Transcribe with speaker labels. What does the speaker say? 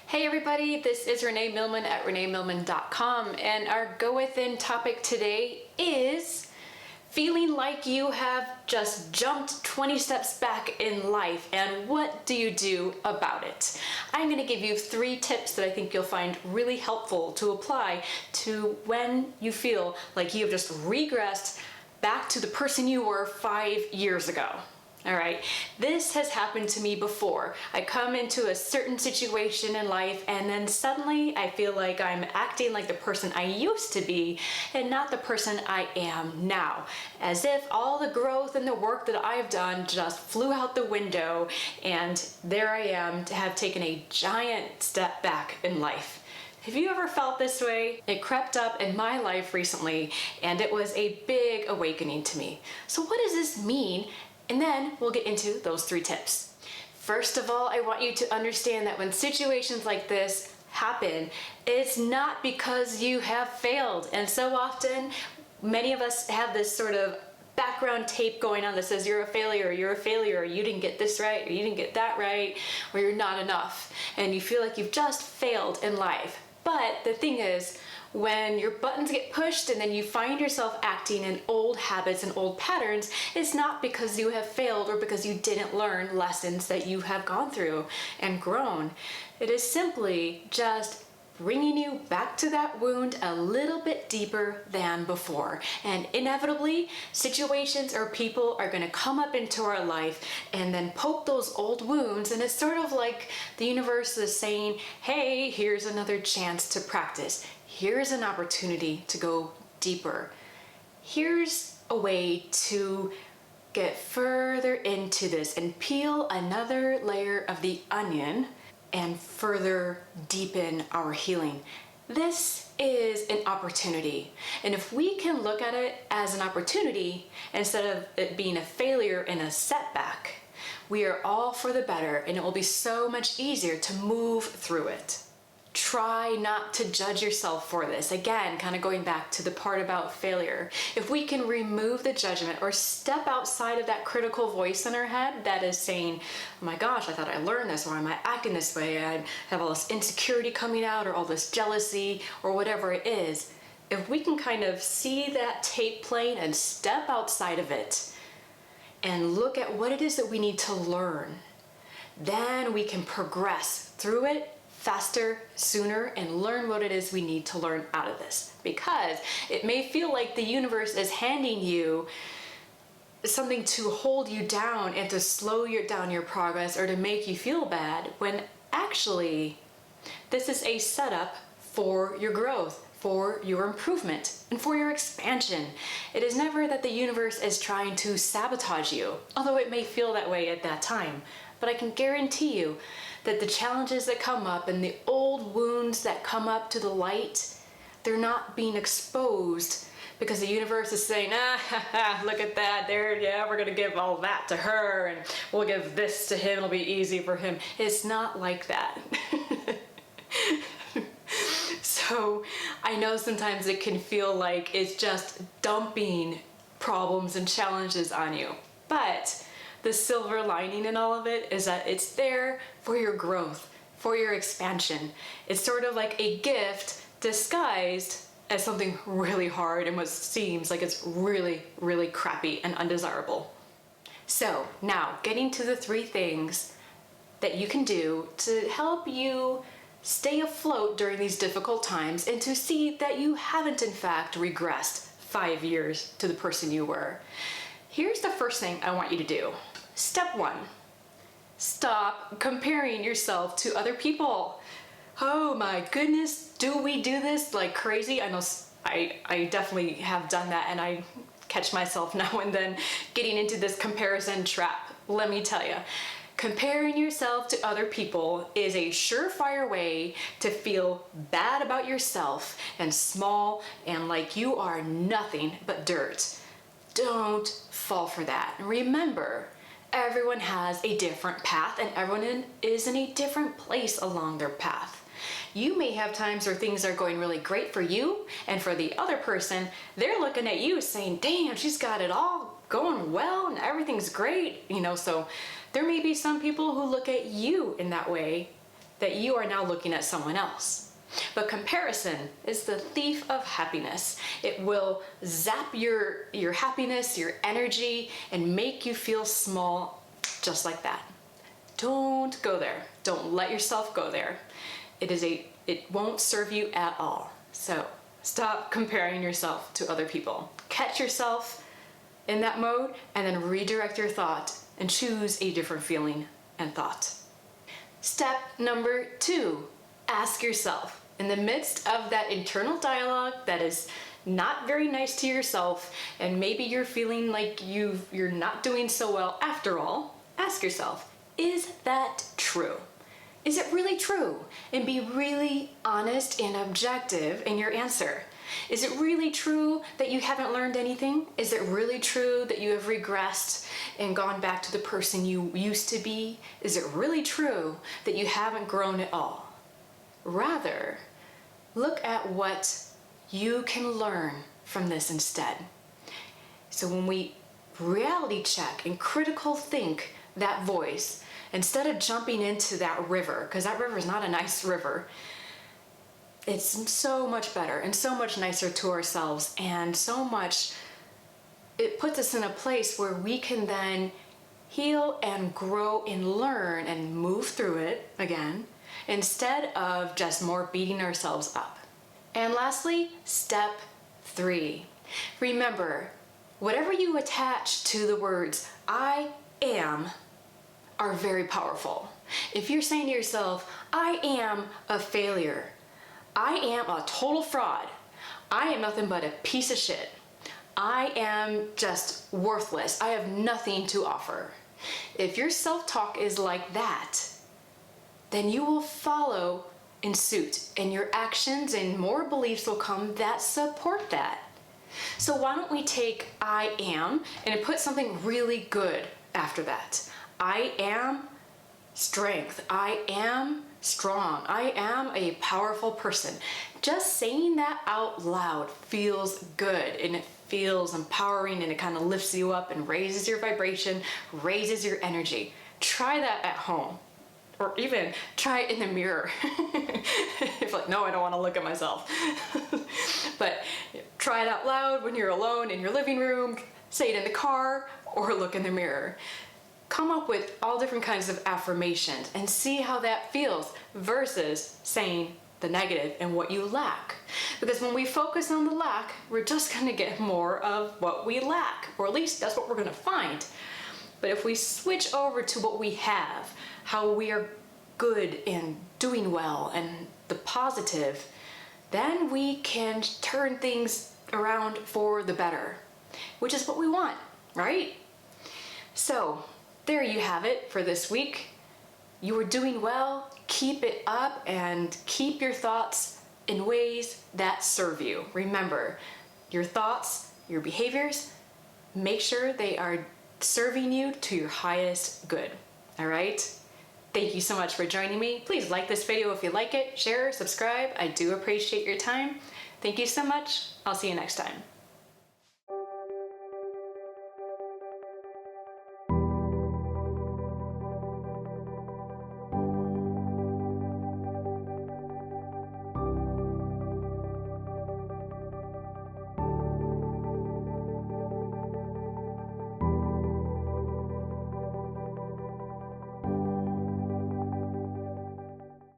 Speaker 1: Hey everybody, this is Renee Millman at reneemillman.com, and our Go Within topic today is feeling like you have just jumped 20 steps back in life, and what do you do about it? I'm going to give you 3 tips that I think you'll find really helpful to apply to when you feel like you have just regressed back to the person you were 5 years ago. All right, this has happened to me before. I come into a certain situation in life and then suddenly I feel like I'm acting like the person I used to be and not the person I am now. As if all the growth and the work that I've done just flew out the window and there I am to have taken a giant step back in life. Have you ever felt this way? It crept up in my life recently and it was a big awakening to me. So what does this mean? And then we'll get into those 3 tips. First of all, I want you to understand that when situations like this happen, it's not because you have failed. And so often, many of us have this sort of background tape going on that says you're a failure, or you didn't get this right, or you didn't get that right, or you're not enough. And you feel like you've just failed in life. But the thing is, when your buttons get pushed and then you find yourself acting in old habits and old patterns, it's not because you have failed or because you didn't learn lessons that you have gone through and grown. It is simply just bringing you back to that wound a little bit deeper than before. And inevitably, situations or people are going to come up into our life and then poke those old wounds. And it's sort of like the universe is saying, hey, here's another chance to practice. Here's an opportunity to go deeper. Here's a way to get further into this and peel another layer of the onion and further deepen our healing. This is an opportunity. And if we can look at it as an opportunity instead of it being a failure and a setback, we are all for the better and it will be so much easier to move through it. Try not to judge yourself for this. Again, kind of going back to the part about failure. If we can remove the judgment or step outside of that critical voice in our head that is saying, oh my gosh, I thought I learned this, or am I acting this way? I have all this insecurity coming out or all this jealousy or whatever it is. If we can kind of see that tape playing and step outside of it and look at what it is that we need to learn, then we can progress through it faster, sooner, and learn what it is we need to learn out of this. Because it may feel like the universe is handing you something to hold you down and to slow down your progress or to make you feel bad, when actually this is a setup for your growth, for your improvement, and for your expansion. It is never that the universe is trying to sabotage you, although it may feel that way at that time. But I can guarantee you that the challenges that come up and the old wounds that come up to the light, they're not being exposed because the universe is saying, look at that, there, yeah, we're gonna give all that to her and we'll give this to him, it'll be easy for him. It's not like that. So I know sometimes it can feel like it's just dumping problems and challenges on you, but the silver lining in all of it is that it's there for your growth, for your expansion. It's sort of like a gift disguised as something really hard and what seems like it's really, really crappy and undesirable. So now getting to the 3 things that you can do to help you stay afloat during these difficult times and to see that you haven't in fact regressed 5 years to the person you were. Here's the first thing I want you to do. Step 1, stop comparing yourself to other people. Oh my goodness, do we do this like crazy? I know I definitely have done that, and I catch myself now and then getting into this comparison trap. Let me tell you, comparing yourself to other people is a surefire way to feel bad about yourself and small and like you are nothing but dirt. Don't fall for that. Remember, everyone has a different path and everyone is in a different place along their path. You may have times where things are going really great for you, and for the other person, they're looking at you saying, damn, she's got it all going well and everything's great. So there may be some people who look at you in that way that you are now looking at someone else. But comparison is the thief of happiness. It will zap your happiness, your energy, and make you feel small just like that. Don't go there. Don't let yourself go there. It won't serve you at all. So stop comparing yourself to other people. Catch yourself in that mode and then redirect your thought and choose a different feeling and thought. Step number 2, ask yourself, in the midst of that internal dialogue that is not very nice to yourself, and maybe you're feeling like you're not doing so well after all, ask yourself, is that true? Is it really true? And be really honest and objective in your answer. Is it really true that you haven't learned anything? Is it really true that you have regressed and gone back to the person you used to be? Is it really true that you haven't grown at all? Rather, look at what you can learn from this instead. So when we reality check and critical think that voice, instead of jumping into that river, because that river is not a nice river, it's so much better and so much nicer to ourselves, and so much, it puts us in a place where we can then heal and grow and learn and move through it again, instead of just more beating ourselves up. And lastly, step 3. Remember, whatever you attach to the words I am are very powerful. If you're saying to yourself, I am a failure, I am a total fraud, I am nothing but a piece of shit, I am just worthless, I have nothing to offer. If your self-talk is like that, then you will follow in suit, and your actions and more beliefs will come that support that. So why don't we take I am and put something really good after that? I am strength. I am strong. I am a powerful person. Just saying that out loud feels good, and it feels empowering, and it kind of lifts you up and raises your vibration, raises your energy. Try that at home, or even try it in the mirror. If like, no, I don't want to look at myself. But try it out loud when you're alone in your living room, say it in the car, or look in the mirror. Come up with all different kinds of affirmations and see how that feels versus saying the negative and what you lack. Because when we focus on the lack, we're just going to get more of what we lack, or at least that's what we're going to find. But if we switch over to what we have, how we are good and doing well and the positive, then we can turn things around for the better, which is what we want, right? So there you have it for this week. You are doing well. Keep it up and keep your thoughts in ways that serve you. Remember, your thoughts, your behaviors, make sure they are serving you to your highest good. All right? Thank you so much for joining me. Please like this video if you like it, share, subscribe. I do appreciate your time. Thank you so much. I'll see you next time.